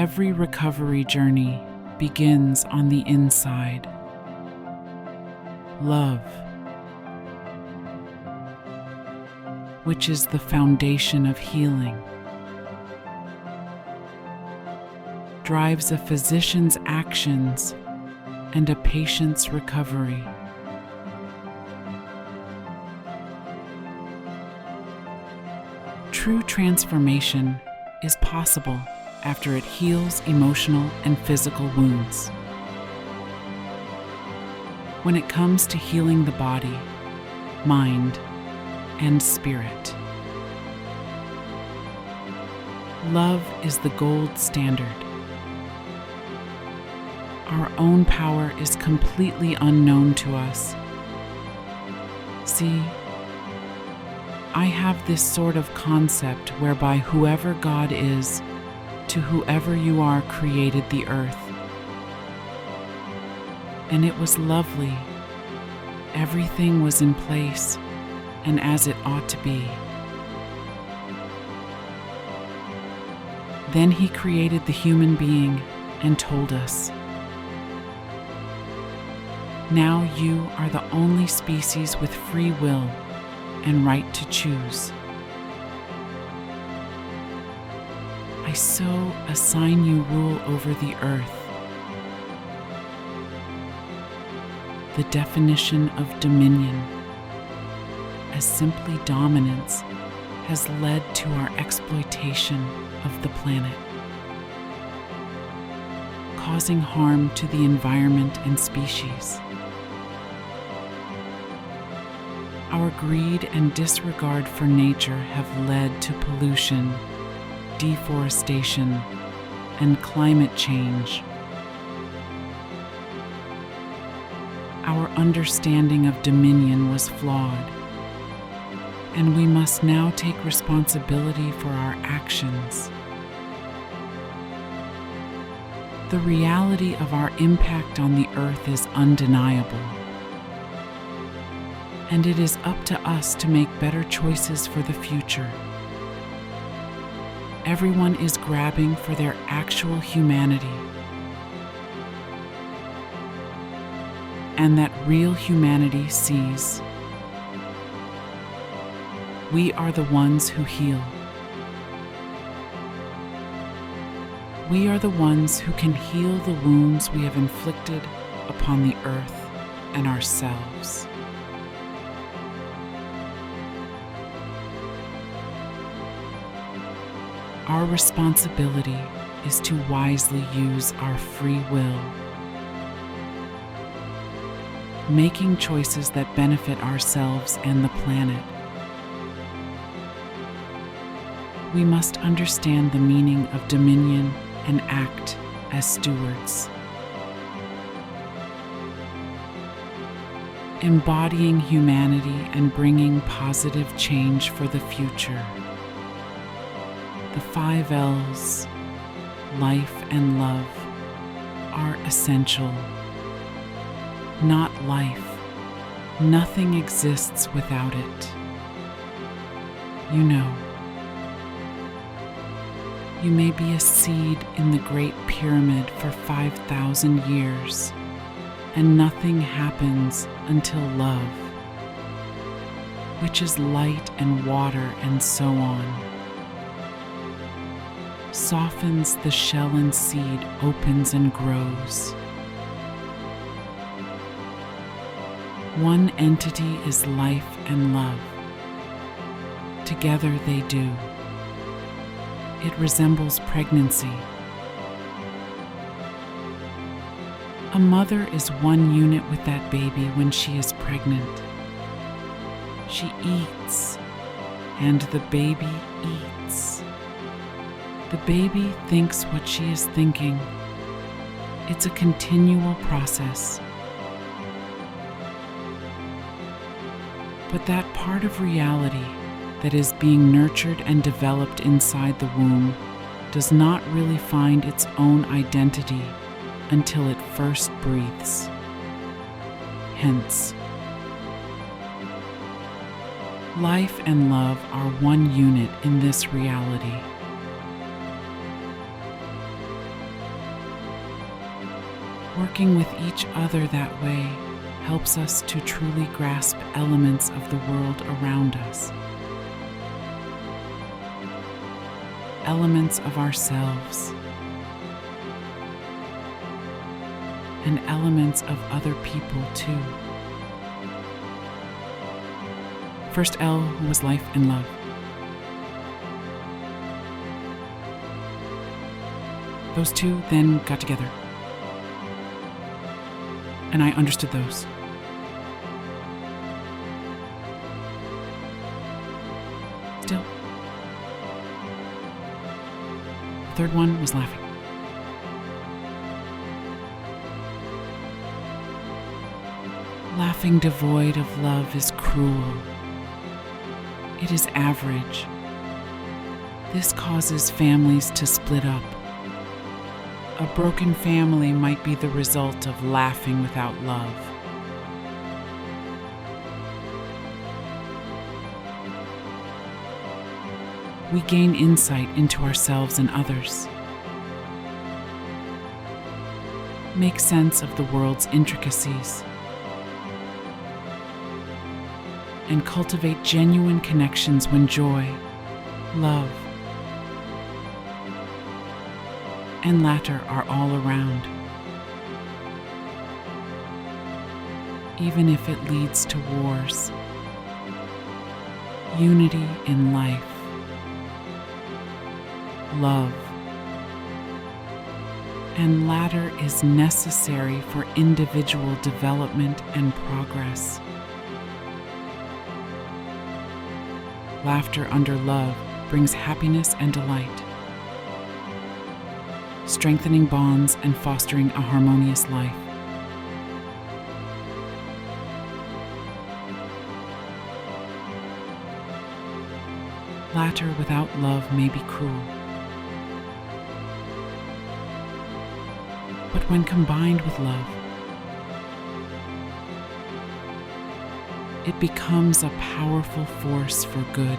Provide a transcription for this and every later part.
every recovery journey begins on the inside. Love, which is the foundation of healing, drives a physician's actions and a patient's recovery. True transformation is possible after it heals emotional and physical wounds. When it comes to healing the body, mind, and spirit, love is the gold standard. Our own power is completely unknown to us. See, I have this sort of concept whereby whoever God is, to whoever you are, created the earth. And it was lovely. Everything was in place and as it ought to be. Then He created the human being and told us, "Now you are the only species with free will and right to choose. I so assign you rule over the earth." The definition of dominion, as simply dominance, has led to our exploitation of the planet, causing harm to the environment and species. Our greed and disregard for nature have led to pollution, deforestation, and climate change. Our understanding of dominion was flawed, and we must now take responsibility for our actions. The reality of our impact on the earth is undeniable, and it is up to us to make better choices for the future. Everyone is grabbing for their actual humanity, and that real humanity sees. We are the ones who heal. We are the ones who can heal the wounds we have inflicted upon the earth and ourselves. Our responsibility is to wisely use our free will, making choices that benefit ourselves and the planet. We must understand the meaning of dominion and act as stewards, embodying humanity and bringing positive change for the future. The 5 L's, life and love, are essential. Not life. Nothing exists without it. You know, you may be a seed in the Great Pyramid for 5,000 years, and nothing happens until love, which is light and water and so on, softens the shell and seed opens and grows. One entity is life and love. Together they do. It resembles pregnancy. A mother is one unit with that baby when she is pregnant. She eats, and the baby eats. The baby thinks what she is thinking. It's a continual process. But that part of reality that is being nurtured and developed inside the womb does not really find its own identity until it first breathes. Hence, life and love are one unit in this reality. Working with each other that way helps us to truly grasp elements of the world around us, elements of ourselves, and elements of other people too. First L, who was life and love. Those two then got together, and I understood those. Still, the third one was laughing. Laughing devoid of love is cruel. It is average. This causes families to split up. A broken family might be the result of laughing without love. We gain insight into ourselves and others, make sense of the world's intricacies, and cultivate genuine connections when joy, love, and laughter are all around, even if it leads to wars. Unity in life, love, and laughter is necessary for individual development and progress. Laughter under love brings happiness and delight, strengthening bonds and fostering a harmonious life. Laughter without love may be cruel, but when combined with love, it becomes a powerful force for good.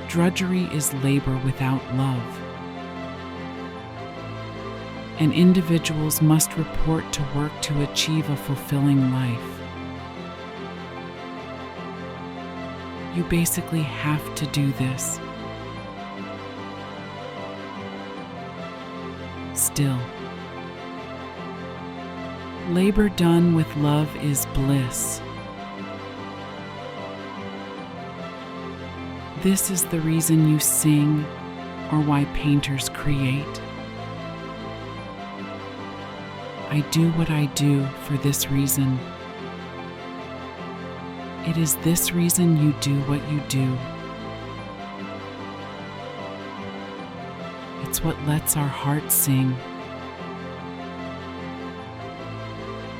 Drudgery is labor without love, and individuals must report to work to achieve a fulfilling life. You basically have to do this. Still, labor done with love is bliss. This is the reason you sing or why painters create. I do what I do for this reason. It is this reason you do what you do. It's what lets our heart sing.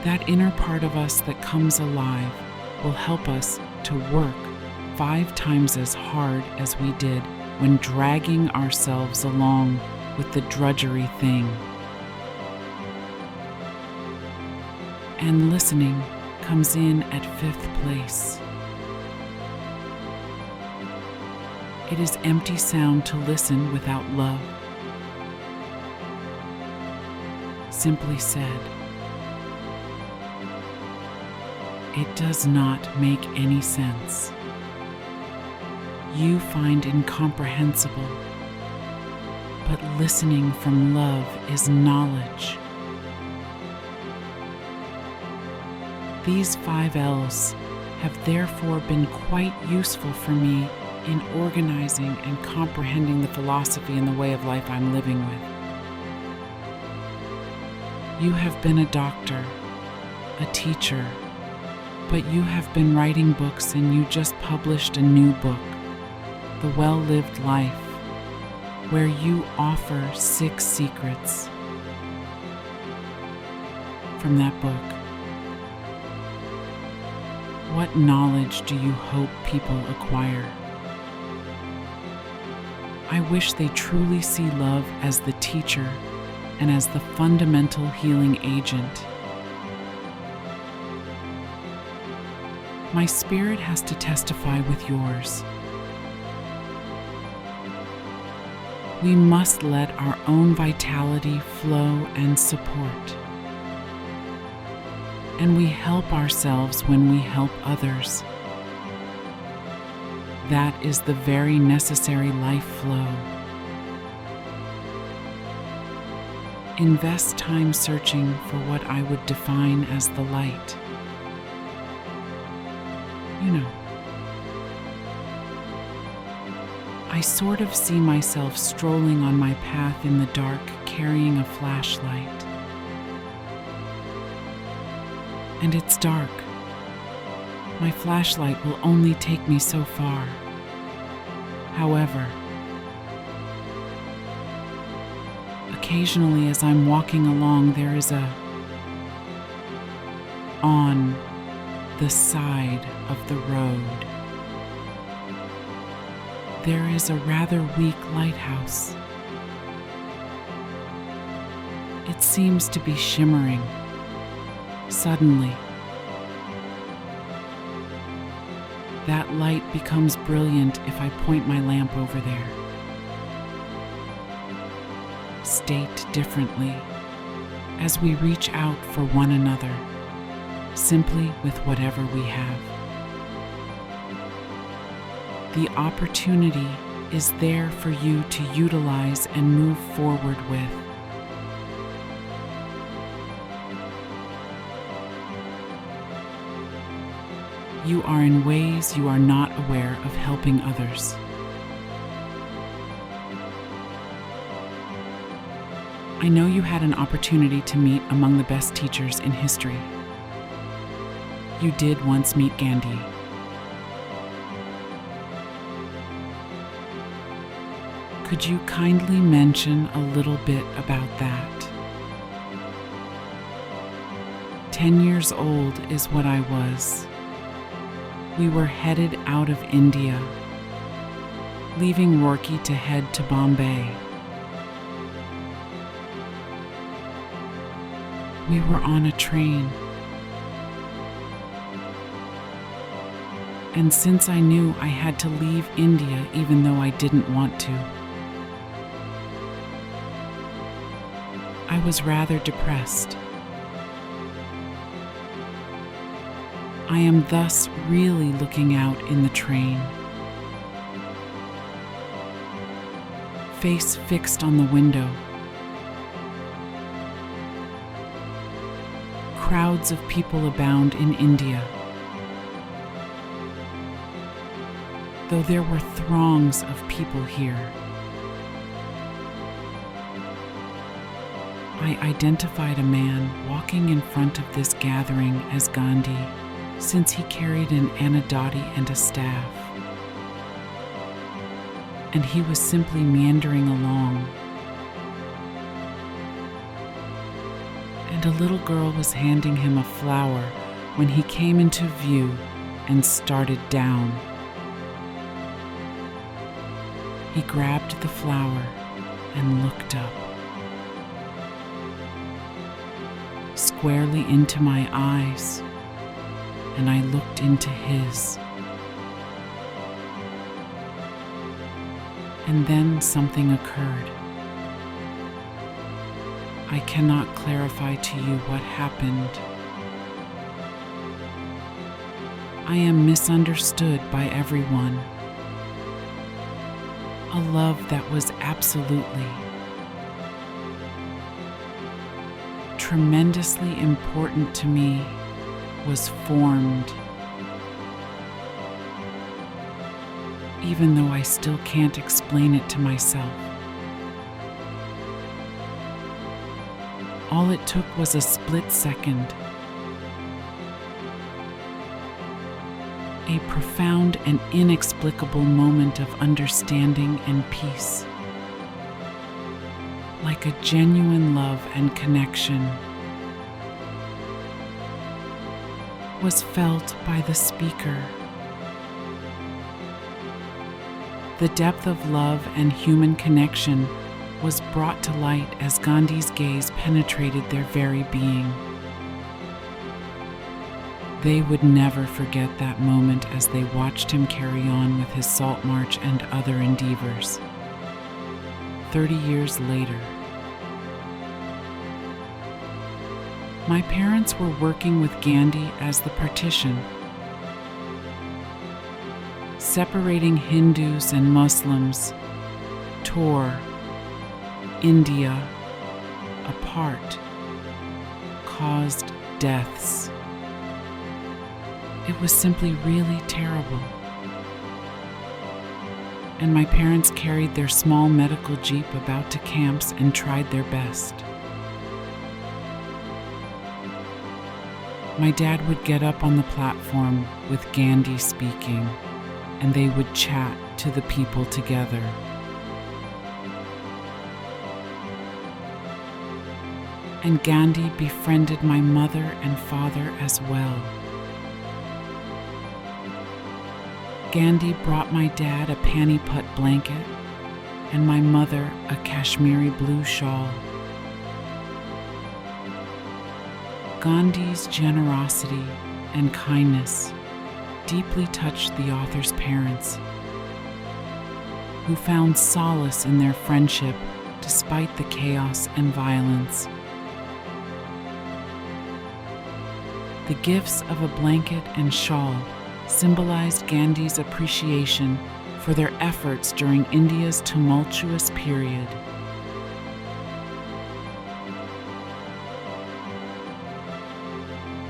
That inner part of us that comes alive will help us to work 5 times as hard as we did when dragging ourselves along with the drudgery thing. And listening comes in at 5th place. It is empty sound to listen without love. Simply said, it does not make any sense. You find incomprehensible, but listening from love is knowledge. These 5 L's have therefore been quite useful for me in organizing and comprehending the philosophy and the way of life I'm living with. You have been a doctor, a teacher, but you have been writing books and you just published a new book, The Well-Lived Life, where you offer 6 secrets from that book. What knowledge do you hope people acquire? I wish they truly see love as the teacher and as the fundamental healing agent. My spirit has to testify with yours. We must let our own vitality flow and support. And we help ourselves when we help others. That is the very necessary life flow. Invest time searching for what I would define as the light. I sort of see myself strolling on my path in the dark, carrying a flashlight. And it's dark. My flashlight will only take me so far. However, occasionally as I'm walking along, there is on the side of the road, there is a rather weak lighthouse. It seems to be shimmering. Suddenly, that light becomes brilliant if I point my lamp over there. State differently, as we reach out for one another, simply with whatever we have. The opportunity is there for you to utilize and move forward with. You are in ways you are not aware of helping others. I know you had an opportunity to meet among the best teachers in history. You did once meet Gandhi. Could you kindly mention a little bit about that? 10 years old is what I was. We were headed out of India, leaving Roorkee to head to Bombay. We were on a train. And since I knew I had to leave India even though I didn't want to, I was rather depressed. I am thus really looking out in the train, face fixed on the window. Crowds of people abound in India. Though there were throngs of people here, I identified a man walking in front of this gathering as Gandhi, since he carried an anadati and a staff. And he was simply meandering along. And a little girl was handing him a flower when he came into view and started down. He grabbed the flower and looked up, squarely into my eyes, and I looked into his. And then something occurred. I cannot clarify to you what happened. I am misunderstood by everyone. A love that was absolutely, tremendously important to me was formed, even though I still can't explain it to myself. All it took was a split second, a profound and inexplicable moment of understanding and peace, like a genuine love and connection was felt by the speaker. The depth of love and human connection was brought to light as Gandhi's gaze penetrated their very being. They would never forget that moment as they watched him carry on with his salt march and other endeavors, 30 years later. My parents were working with Gandhi as the partition, separating Hindus and Muslims, tore India apart, caused deaths. It was simply really terrible. And my parents carried their small medical jeep about to camps and tried their best. My dad would get up on the platform with Gandhi speaking, and they would chat to the people together. And Gandhi befriended my mother and father as well. Gandhi brought my dad a paniput blanket and my mother a Kashmiri blue shawl. Gandhi's generosity and kindness deeply touched the author's parents, who found solace in their friendship despite the chaos and violence. The gifts of a blanket and shawl symbolized Gandhi's appreciation for their efforts during India's tumultuous period.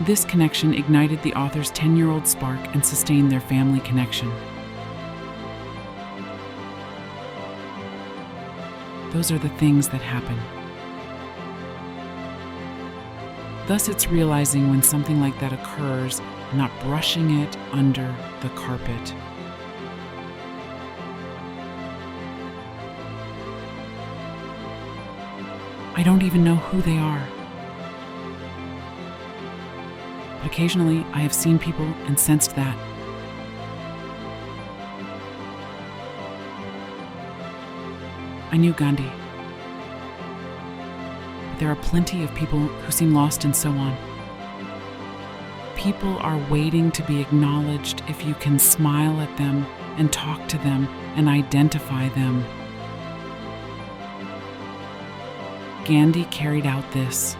This connection ignited the author's 10-year-old spark and sustained their family connection. Those are the things that happen. Thus, it's realizing when something like that occurs and not brushing it under the carpet. I don't even know who they are. But occasionally, I have seen people and sensed that. I knew Gandhi. But there are plenty of people who seem lost and so on. People are waiting to be acknowledged if you can smile at them and talk to them and identify them. Gandhi carried out this.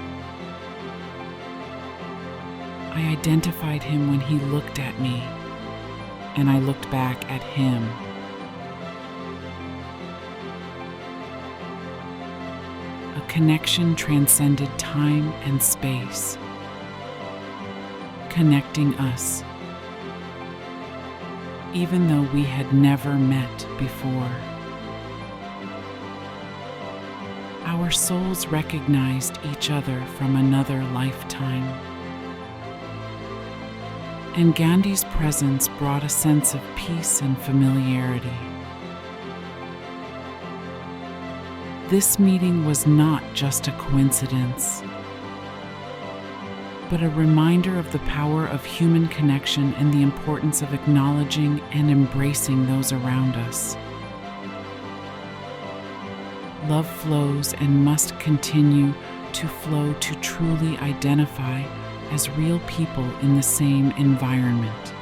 I identified him when he looked at me, and I looked back at him. A connection transcended time and space, connecting us, even though we had never met before. Our souls recognized each other from another lifetime. And Gandhi's presence brought a sense of peace and familiarity. This meeting was not just a coincidence, but a reminder of the power of human connection and the importance of acknowledging and embracing those around us. Love flows and must continue to flow to truly identify as real people in the same environment.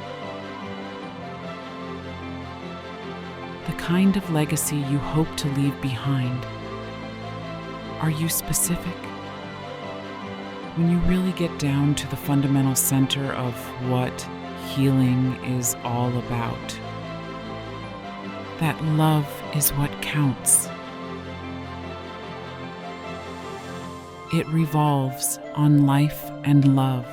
The kind of legacy you hope to leave behind. Are you specific? When you really get down to the fundamental center of what healing is all about, that love is what counts. It revolves on life and love.